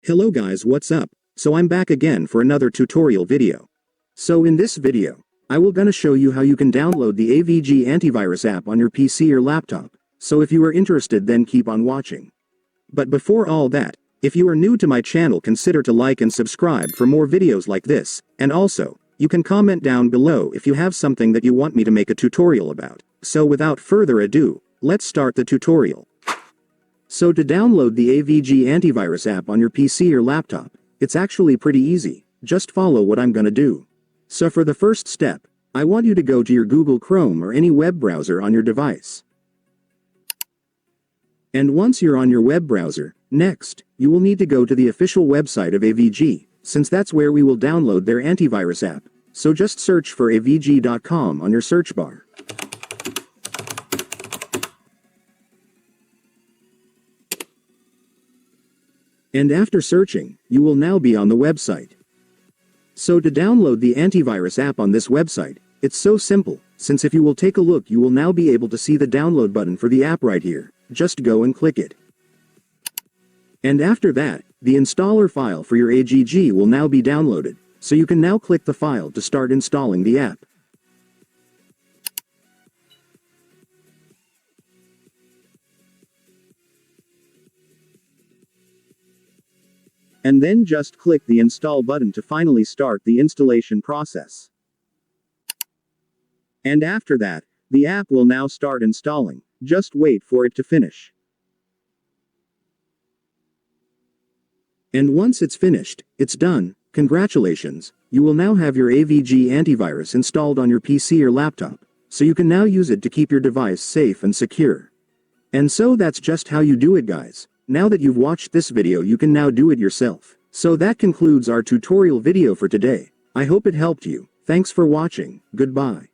Hello guys, what's up? So I'm back again for another tutorial video. So in this video, I will gonna show you how you can download the AVG Antivirus app on your PC or laptop. So if you are interested, then keep on watching. But before all that, if you are new to my channel, consider to like and subscribe for more videos like this, and also, you can comment down below if you have something that you want me to make a tutorial about. So without further ado, let's start the tutorial. So to download the AVG Antivirus app on your PC or laptop, it's actually pretty easy. Just follow what I'm gonna do. So for the first step, I want you to go to your Google Chrome or any web browser on your device. And once you're on your web browser, next, you will need to go to the official website of AVG, since that's where we will download their antivirus app. So just search for avg.com on your search bar. And after searching, you will now be on the website. So to download the antivirus app on this website, it's so simple, since if you will take a look, you will now be able to see the download button for the app right here. Just go and click it. And after that, the installer file for your AVG will now be downloaded, so you can now click the file to start installing the app. And then just click the install button to finally start the installation process. And after that, the app will now start installing. Just wait for it to finish. And once it's finished, it's done. Congratulations, you will now have your AVG antivirus installed on your PC or laptop, so you can now use it to keep your device safe and secure. And so that's just how you do it, guys. Now that you've watched this video, you can now do it yourself. So that concludes our tutorial video for today. I hope it helped you. Thanks for watching. Goodbye.